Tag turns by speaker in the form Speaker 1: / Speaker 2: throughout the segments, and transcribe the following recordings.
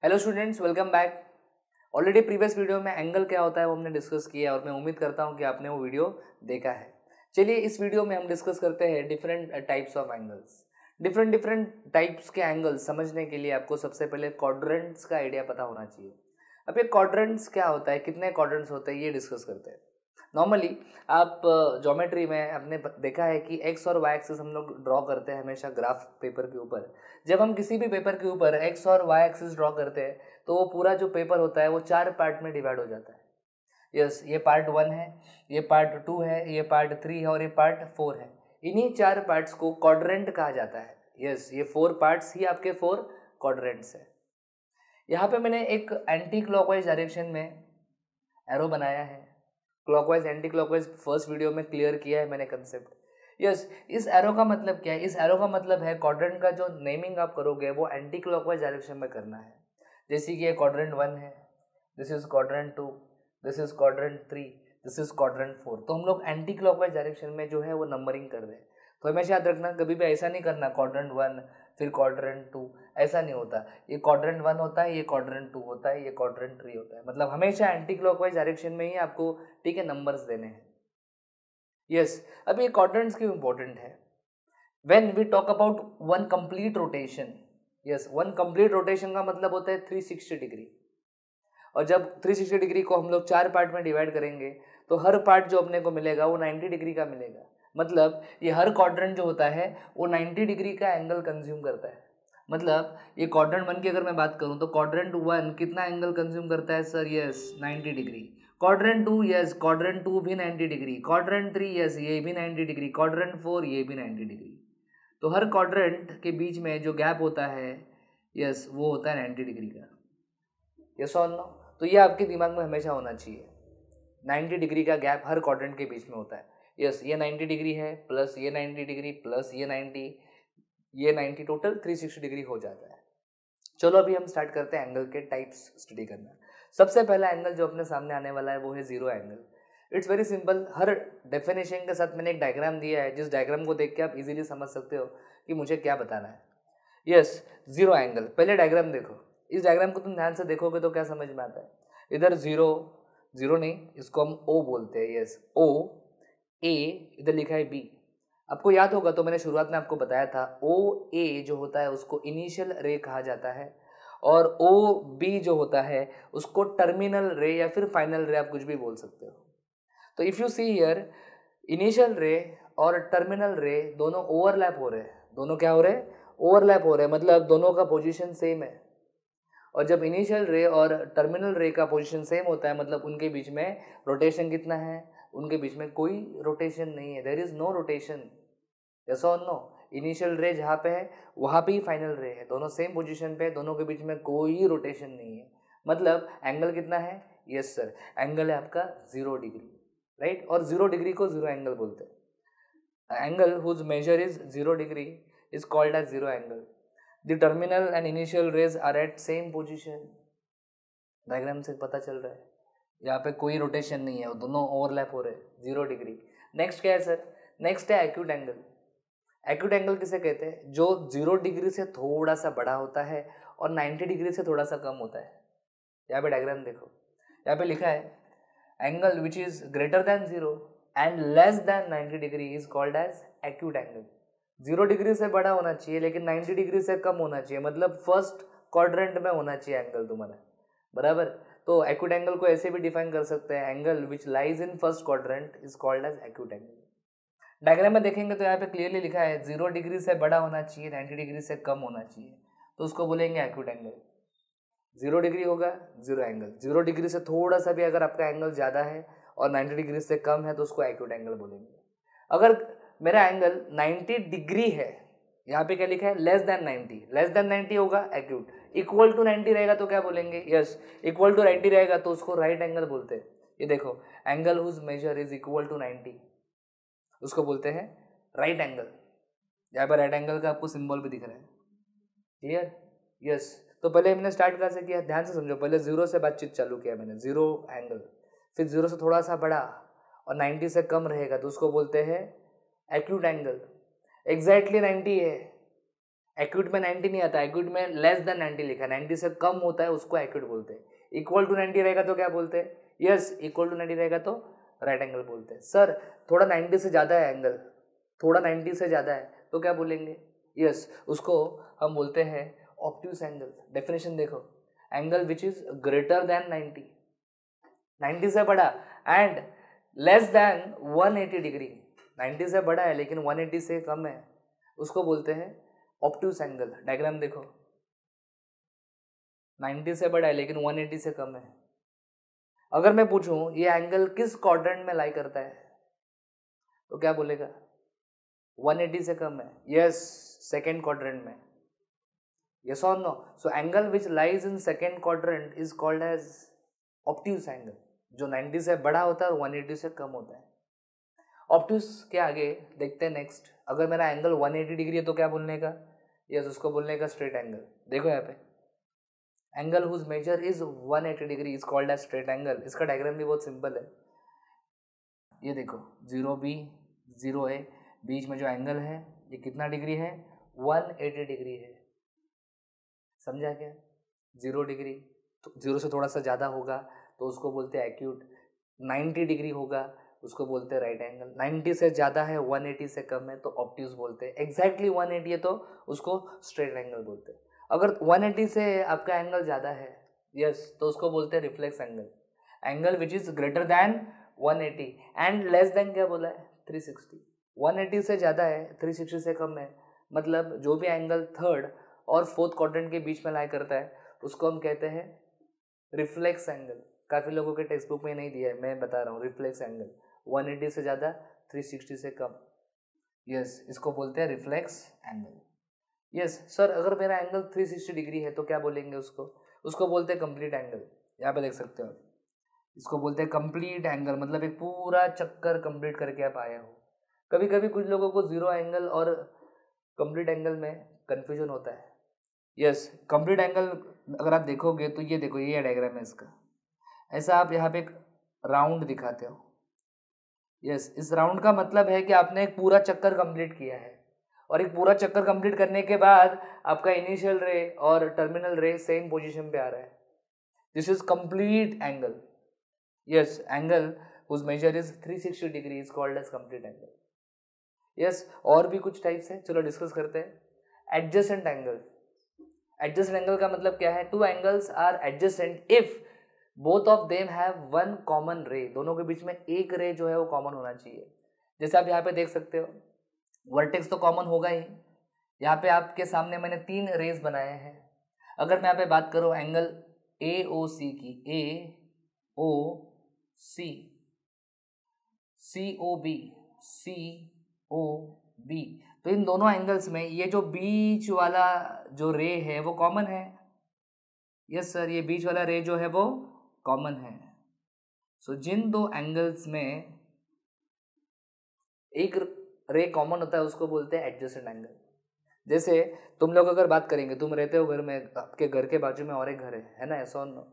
Speaker 1: Hello students, welcome back. Already previous video में angle क्या होता है वो हमने डिस्कस किया है और मैं उम्मीद करता हूँ कि आपने वो वीडियो देखा है। चलिए इस वीडियो में हम डिस्कस करते हैं different types of angles. Different different types के एंगल्स समझने के लिए आपको सबसे पहले क्वाड्रेंट्स का आइडिया पता होना चाहिए। अब ये क्वाड्रेंट्स क्या होता है, कितने क्वाड्रेंट्स होते हैं, ये डिस्कस करते हैं। नॉर्मली आप ज्योमेट्री में आपने देखा है कि एक्स और वाई एक्सिस हम लोग ड्रॉ करते हैं हमेशा ग्राफ पेपर के ऊपर। जब हम किसी भी पेपर के ऊपर एक्स और वाई एक्सिस ड्रॉ करते हैं तो वो पूरा जो पेपर होता है वो 4 पार्ट में डिवाइड हो जाता है। यस, ये पार्ट 1 है, ये पार्ट 2 है, ये पार्ट 3 है और ये पार्ट 4 है। इन्हीं 4 पार्ट्स को क्वाड्रेंट कहा जाता है। यस, ये 4 पार्ट्स ही आपके 4 क्वाड्रेंट्स है। यहाँ पे मैंने एक एंटी क्लॉकवाइज डायरेक्शन में एरो बनाया है। Clockwise anti clockwise first video में क्लियर किया है मैंने कंसेप्ट। यस, इस एरो का मतलब क्या है? इस एरो का मतलब है क्वाड्रेंट का जो नेमिंग आप करोगे वो एंटी क्लॉकवाइज डायरेक्शन में करना है। जैसे कि ये क्वाड्रेंट 1 है, this is quadrant 2, this is quadrant 3, this is quadrant 4। तो हम लोग एंटी क्लॉकवाइज डायरेक्शन में जो है वो नंबरिंग कर रहे हैं। तो हमेशा याद रखना, कभी भी ऐसा नहीं करना क्वाड्रेंट 1 फिर क्वाड्रेंट 2, ऐसा नहीं होता। ये क्वाड्रेंट 1 होता है, ये क्वाड्रेंट 2 होता है, ये क्वाड्रेंट 3 होता है। मतलब हमेशा एंटी क्लॉकवाइज डायरेक्शन में ही आपको ठीक है नंबर्स देने हैं। यस, अब ये क्वाड्रेंट्स क्यों इंपॉर्टेंट है? When we talk about one complete rotation, yes, one complete rotation का मतलब होता है 360 डिग्री। और जब 360 डिग्री को हम लोग 4 पार्ट में डिवाइड करेंगे तो हर पार्ट जो अपने को मिलेगा वो 90 डिग्री का मिलेगा। मतलब ये हर क्वाड्रेंट जो होता है वो 90 डिग्री का एंगल कंज्यूम करता है। मतलब ये क्वाड्रेंट 1 की अगर मैं बात करूं तो क्वाड्रेंट 1 कितना एंगल कंज्यूम करता है sir? Yes, 90 degree. Quadrant 2, yes, quadrant 2 भी 90 डिग्री। क्वाड्रेंट 3, यस, ये भी 90 डिग्री। क्वाड्रेंट 4, ये भी 90 डिग्री। तो हर क्वाड्रेंट के बीच में जो गैप होता है, यस, वो होता है 90 डिग्री का। यस और नो? तो ये आपके दिमाग में हमेशा होना चाहिए, 90 डिग्री का गैप हर क्वाड्रेंट के बीच में होता है। यस, ये 90 डिग्री है प्लस ये 90 डिग्री प्लस ये 90, ये 90, टोटल 360 डिग्री हो जाता है। चलो अभी हम स्टार्ट करते हैं एंगल के टाइप्स स्टडी करना। सबसे पहला एंगल जो अपने सामने आने वाला है वो है zero angle. It's very simple. Her definition के साथ मैंने एक डायग्राम दिया है, जिस डायग्राम को देख के आप इजीली समझ सकते हो कि मुझे क्या बताना है। Yes, zero angle. पहले डायग्राम देखो। इस डायग्राम को तुम ध्यान से देखोगे तो क्या समझ में आता है? इधर जीरो, जीरो नहीं, इसको हम ओ बोलते हैं। यस, ओ, ए, इधर लिखा है बी। आपको याद होगा तो मैंने शुरुआत में आपको बताया था, ओ ए जो होता है उसको इनिशियल रे कहा जाता है और ओ बी जो होता है उसको टर्मिनल रे या फिर फाइनल रे, आप कुछ भी बोल सकते हो। तो if you see here, initial रे और टर्मिनल रे दोनों ओवरलैप हो रहे हैं। दोनों क्या हो रहे हैं? ओवरलैप हो रहे हैं, मतलब दोनों का पोजीशन सेम है। और जब इनिशियल रे और टर्मिनल रे का पोजीशन सेम होता है मतलब उनके बीच में रोटेशन कितना है? उनके बीच में कोई रोटेशन नहीं है, there is no rotation. Yes और नो? इनिशियल रे जहाँ पे है वहाँ पे ही फाइनल रे है, दोनों सेम पोजीशन पे है, दोनों के बीच में कोई रोटेशन नहीं है। मतलब एंगल कितना है? यस सर, एंगल है आपका 0 डिग्री, राइट? और 0 डिग्री को जीरो एंगल बोलते हैं। Angle whose measure is 0 degree is called as zero angle. The terminal and initial rays are at same position. Diagram से पता चल रहा है यहाँ पे कोई रोटेशन नहीं है, वो दोनों ओवरलैप हो रहे हैं 0 डिग्री। नेक्स्ट क्या है सर? नेक्स्ट है एक्यूट एंगल। एक्यूट एंगल किसे कहते हैं? जो 0 डिग्री से थोड़ा सा बड़ा होता है और 90 डिग्री से थोड़ा सा कम होता है। यहाँ पे डायग्राम देखो, यहाँ पे लिखा है angle which is greater than 0 and less than 90 degree is called as acute angle. 0 degree से बड़ा होना चाहिए लेकिन 90 डिग्री से कम होना चाहिए, मतलब फर्स्ट क्वाड्रेंट में होना चाहिए एंगल तुम्हारा, बराबर? तो एक्यूट एंगल को ऐसे भी डिफाइन कर सकते हैं, angle which lies in first quadrant is called as acute angle. Diagram में देखेंगे तो यहाँ पे क्लियरली लिखा है 0 डिग्री से बड़ा होना चाहिए, 90 डिग्री से कम होना चाहिए, तो उसको बोलेंगे एक्यूट एंगल। 0 डिग्री होगा जीरो एंगल, 0 डिग्री से थोड़ा सा भी अगर आपका एंगल ज़्यादा है और 90 डिग्री से कम है तो उसको एक्यूट एंगल बोलेंगे। अगर मेरा एंगल 90 डिग्री है, यहाँ पे क्या लिखा है? लेस देन 90, लेस देन 90 होगा एक्यूट, इक्वल टू 90 रहेगा तो क्या बोलेंगे? यस, इक्वल टू 90 रहेगा तो उसको राइट एंगल बोलते हैं। ये देखो, angle whose measure is equal to 90, उसको बोलते हैं राइट एंगल। यहाँ पर राइट एंगल का आपको सिंबल भी दिख रहा है, क्लियर? यस। तो पहले हमने स्टार्ट कहाँ से किया? ध्यान से समझो, पहले 0 से बातचीत चालू किया मैंने, 0 एंगल, फिर 0 से थोड़ा सा बड़ा और 90 से कम रहेगा तो उसको बोलते हैं एक्यूट एंगल। एग्जैक्टली 90 है, एक्यूट में 90 नहीं आता, एक्यूट में लेस देन 90 लिखा है, 90 से कम होता है उसको एक्यूट बोलते हैं। इक्वल टू 90 रहेगा तो क्या बोलते हैं? यस, इक्वल टू 90 रहेगा तो राइट एंगल बोलते हैं। सर थोड़ा 90 से ज़्यादा है एंगल, थोड़ा 90 से ज़्यादा है तो क्या बोलेंगे? यस, उसको हम बोलते हैं ऑब्ट्यूस एंगल। डेफिनेशन देखो, angle which is greater then 90, 90 से बड़ा एंड लेस देन 180 डिग्री, 90 से बड़ा है लेकिन 180 से कम है, उसको बोलते हैं ऑब्ट्यूस एंगल। डायग्राम देखो, 90 से बड़ा है लेकिन 180 से कम है। अगर मैं पूछूं ये एंगल किस क्वाड्रेंट में लाई करता है तो क्या बोलेगा? 180 से कम है। यस, सेकेंड क्वाड्रेंट में। यस और no? So angle which lies in second quadrant is called as obtuse angle, जो 90 से बड़ा होता है और 180 से कम होता है। ऑब्ट्यूस के आगे देखते हैं नेक्स्ट। अगर मेरा एंगल 180 डिग्री है तो क्या बोलने का? यस, उसको बोलने का स्ट्रेट एंगल। देखो यहाँ पे, angle whose measure is 180 degree is called as straight angle. इसका डायग्राम भी बहुत सिंपल है। ये देखो 0B 0A, बीच में जो एंगल है ये कितना डिग्री है? 180 डिग्री है। समझा क्या? 0 डिग्री तो 0 से थोड़ा सा ज़्यादा होगा तो उसको बोलते हैं एक्यूट। 90 डिग्री होगा उसको बोलते हैं राइट एंगल। 90 से ज़्यादा है, 180 से कम है तो ऑब्ट्यूस बोलते हैं। एग्जैक्टली 180 है तो उसको स्ट्रेट एंगल बोलते हैं। अगर 180 से आपका एंगल ज़्यादा है, यस, तो उसको बोलते हैं reflex angle. Angle which is greater than 180 and less then क्या बोला है? 360। 180 से ज़्यादा है, 360 से कम है, मतलब जो भी एंगल थर्ड और फोर्थ क्वाड्रेंट के बीच में लाई करता है उसको हम कहते हैं रिफ्लेक्स एंगल। काफ़ी लोगों के टेक्स्ट बुक में नहीं दिया है, मैं बता रहा हूँ। रिफ्लेक्स एंगल 180 से ज़्यादा, 360 से कम, यस, इसको बोलते हैं रिफ्लेक्स एंगल। यस सर, अगर मेरा एंगल 360 डिग्री है तो क्या बोलेंगे उसको बोलते हैं कंप्लीट एंगल। यहाँ पे देख सकते हो आप, इसको बोलते हैं कंप्लीट एंगल, मतलब एक पूरा चक्कर कंप्लीट करके आप आए हो। कभी कभी कुछ लोगों को जीरो एंगल और कंप्लीट एंगल में कंफ्यूजन होता है। यस, कंप्लीट एंगल अगर आप देखोगे तो ये देखो, ये डायग्राम है इसका। ऐसा आप यहाँ पे एक राउंड दिखाते हो। यस, इस राउंड का मतलब है कि आपने एक पूरा चक्कर कंप्लीट किया है, और एक पूरा चक्कर कंप्लीट करने के बाद आपका इनिशियल रे और टर्मिनल रे सेम पोजीशन पे आ रहा है। This is complete angle. Yes, angle whose measure is 360 degree is called as complete angle. Yes, और भी कुछ टाइप्स है, चलो डिस्कस करते हैं। Adjacent angle. एडजेसेंट एंगल का मतलब क्या है? Two angles are adjacent if both of them have one common ray. दोनों के बीच में एक रे जो है वो कॉमन होना चाहिए। जैसे आप यहाँ पे देख सकते हो, वर्टेक्स तो कॉमन होगा ही। यहाँ पे आपके सामने मैंने 3 रेज बनाए हैं। अगर मैं यहाँ पे बात करूँ एंगल AOC की, AOC, COB, COB, तो इन दोनों एंगल्स में ये जो बीच वाला जो रे है वो कॉमन है। यस सर, ये बीच वाला रे जो है वो कॉमन है। सो जिन दो एंगल्स में एक रे कॉमन होता है उसको बोलते हैं एडजेसेंट एंगल। जैसे तुम लोग अगर बात करेंगे, तुम रहते हो घर में, आपके घर के बाजू में और एक घर है ना, ऐसा नो?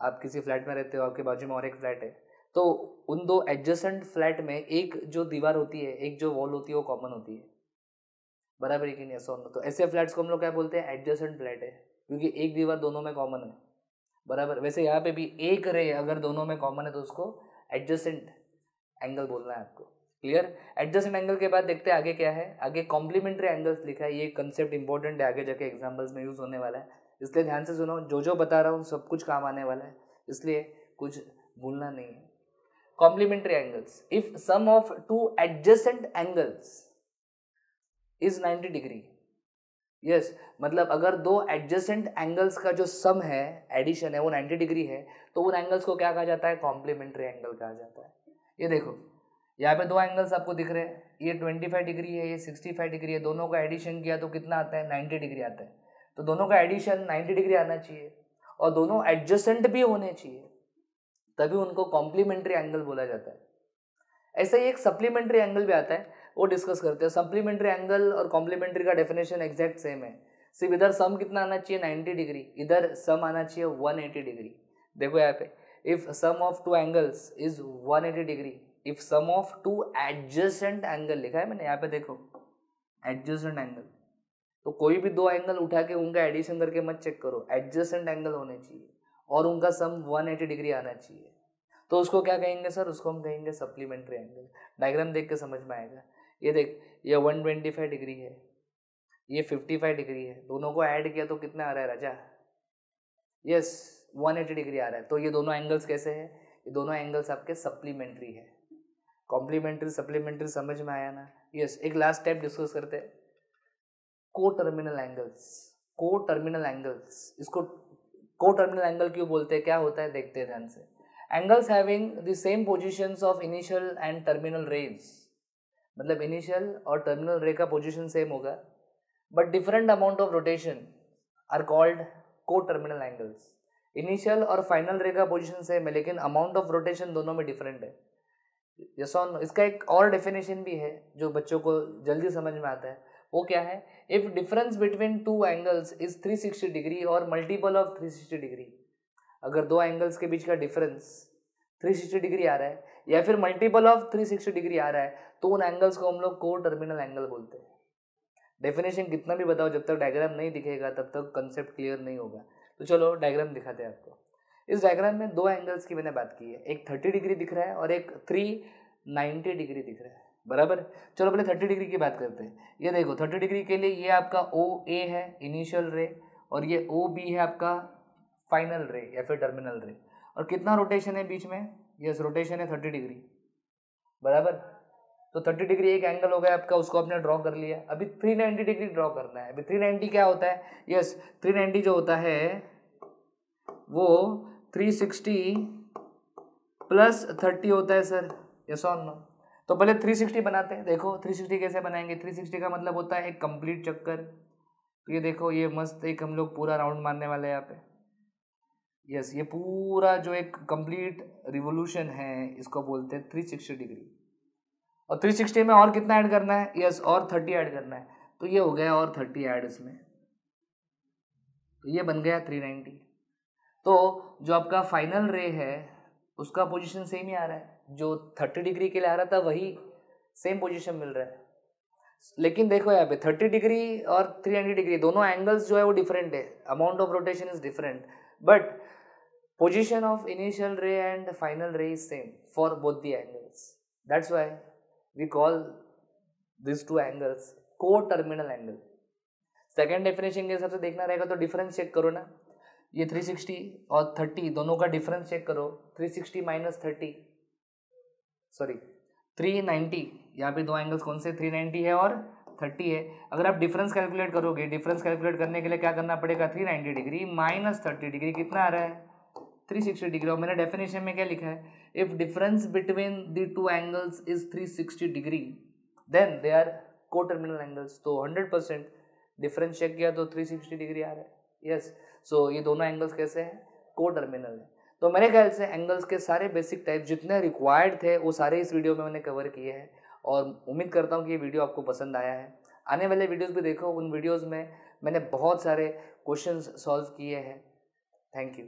Speaker 1: आप किसी फ्लैट में रहते हो, आपके बाजू में और एक फ्लैट है, तो उन दो एडजेसेंट फ्लैट में एक जो दीवार होती है, एक जो वॉल होती है वो कॉमन होती है, बराबर है कि नहीं? ऐसा नो? तो ऐसे फ्लैट्स को हम लोग क्या बोलते हैं? एडजेसेंट फ्लैट है, क्योंकि एक दीवार दोनों में कॉमन है, बराबर। वैसे यहाँ पे भी एक रे अगर दोनों में कॉमन है तो उसको एडजेसेंट एंगल बोलना है आपको। क्लियर? एडजेसेंट एंगल के बाद देखते हैं आगे क्या है। आगे कॉम्प्लीमेंट्री एंगल्स लिखा है। ये कंसेप्ट इंपॉर्टेंट है, आगे जाके एग्जाम्पल्स में यूज होने वाला है, इसलिए ध्यान से सुनो। जो बता रहा हूँ सब कुछ काम आने वाला है, इसलिए कुछ भूलना नहीं है। Complementary angles, if sum of two adjacent angles is 90 degree. Yes, मतलब अगर दो एडजेसेंट एंगल्स का जो सम है, एडिशन है, वो 90 डिग्री है, तो उन एंगल्स को क्या कहा जाता है? कॉम्प्लीमेंट्री एंगल कहा जाता है। ये देखो, यहाँ पे दो एंगल्स आपको दिख रहे हैं, ये 25 डिग्री है, ये 65 डिग्री है। दोनों का एडिशन किया तो कितना आता है? 90 डिग्री आता है। तो दोनों का एडिशन 90 डिग्री आना चाहिए और दोनों एडजेसेंट भी होने चाहिए, तभी उनको कॉम्प्लीमेंट्री एंगल बोला जाता है। ऐसे ही एक सप्लीमेंट्री एंगल भी आता है, वो डिस्कस करते हैं। सप्लीमेंट्री एंगल और कॉम्प्लीमेंट्री का डेफिनेशन एग्जैक्ट सेम है, सिर्फ इधर सम कितना आना चाहिए? 90 डिग्री, इधर सम आना चाहिए 180 डिग्री। देखो यहाँ पे, if sum of two angles is 180 degree, if sum of two adjacent angle लिखा है मैंने यहाँ पे, देखो एडजेसेंट एंगल, तो कोई भी दो एंगल उठा के उनका एडिशन करके मत चेक करो, एडजेसेंट एंगल होने चाहिए और उनका सम 180 डिग्री आना चाहिए। तो उसको क्या कहेंगे सर? उसको हम कहेंगे सप्लीमेंट्री एंगल। डायग्राम देख के समझ में आएगा। ये देख, ये 125 डिग्री है, ये 55 डिग्री है, दोनों को ऐड किया तो कितना आ रहा है राजा? यस, 180 डिग्री आ रहा है। तो ये दोनों एंगल्स कैसे हैं? ये दोनों एंगल्स आपके सप्लीमेंट्री है। कॉम्प्लीमेंट्री सप्लीमेंट्री समझ में आया ना? यस, एक लास्ट स्टेप डिस्कस करते हैं, को टर्मिनल एंगल्स। को टर्मिनल एंगल्स, इसको को टर्मिनल एंगल क्यों बोलते हैं, क्या होता है, देखते हैं ध्यान से। Angles having the same positions of initial and terminal rays, मतलब इनिशियल और टर्मिनल रे का पोजीशन सेम होगा but different amount of rotation are called coterminal angles. Initial और फाइनल रे का पोजीशन सेम है लेकिन अमाउंट ऑफ रोटेशन दोनों में डिफरेंट है। यस और नो? इसका एक और डेफिनेशन भी है जो बच्चों को जल्दी समझ में आता है, वो क्या है? If difference between two angles is 360 degree और मल्टीपल ऑफ 360 डिग्री, अगर दो एंगल्स के बीच का डिफरेंस 360 डिग्री आ रहा है या फिर मल्टीपल ऑफ 360 डिग्री आ रहा है तो उन एंगल्स को हम लोग को टर्मिनल एंगल बोलते हैं। डेफिनेशन कितना भी बताओ, जब तक डायग्राम नहीं दिखेगा तब तक कंसेप्ट क्लियर नहीं होगा। तो चलो डायग्राम दिखाते हैं आपको। इस डायग्राम में दो एंगल्स की मैंने बात की है, एक 30 डिग्री दिख रहा है और एक 390 डिग्री दिख रहा है, बराबर। चलो पहले 30 डिग्री की बात करते हैं। ये देखो 30 डिग्री के लिए ये आपका ओ ए है इनिशियल रे और ये ओ बी है आपका फाइनल रे या फिर टर्मिनल रे। और कितना रोटेशन है बीच में? यस, रोटेशन है 30 डिग्री, बराबर। तो 30 डिग्री एक एंगल हो गया आपका, उसको आपने ड्रॉ कर लिया। अभी 390 डिग्री ड्रॉ करना है। अभी 390 क्या होता है? यस, 390 जो होता है वो 360 प्लस 30 होता है सर। यस और नो? तो पहले 360 बनाते हैं। देखो 360 कैसे बनाएंगे? 360 का मतलब होता है एक कंप्लीट चक्कर। तो ये देखो, ये मस्त एक हम लोग पूरा राउंड मारने वाले हैं यहाँ पे। यस, ये पूरा जो एक कंप्लीट रिवोल्यूशन है इसको बोलते हैं 360 डिग्री। और 360 में और कितना ऐड करना है? यस, और 30 ऐड करना है। तो ये हो गया और 30 ऐड इसमें, तो ये बन गया 390। तो जो आपका फाइनल रे है उसका पोजीशन सेम ही आ रहा है, जो 30 डिग्री के लिए आ रहा था वही सेम पोजीशन मिल रहा है। लेकिन देखो यहाँ पे 30 डिग्री और 390 डिग्री दोनों एंगल्स जो है वो डिफरेंट है, amount of rotation is different but position of initial ray and final ray is same for both the angles. That's why we call these two angles co-terminal angle. Second definition के हिसाब से देखना रहेगा तो difference check करो ना, ये 360 और 30 दोनों का डिफरेंस चेक करो। 360 माइनस 30 सॉरी 390, यहाँ पे दो एंगल्स कौन से? 390 है और 30 है। अगर आप डिफरेंस कैलकुलेट करोगे, डिफरेंस कैलकुलेट करने के लिए क्या करना पड़ेगा? 390 डिग्री माइनस 30 डिग्री कितना आ रहा है? 360 डिग्री। और मैंने डेफिनेशन में क्या लिखा है? If difference between the two angles is 360 degree then they are coterminal angles. तो 100% डिफरेंस चेक किया तो 360 डिग्री आ रहा है। यस, सो ये दोनों एंगल्स कैसे हैं? को टर्मिनल है। तो मेरे ख्याल से एंगल्स के सारे बेसिक टाइप जितने रिक्वायर्ड थे वो सारे इस वीडियो में मैंने कवर किए हैं और उम्मीद करता हूँ कि ये वीडियो आपको पसंद आया है। आने वाले वीडियोस भी देखो, उन वीडियोस में मैंने बहुत सारे क्वेश्चंस सॉल्व किए हैं। Thank you.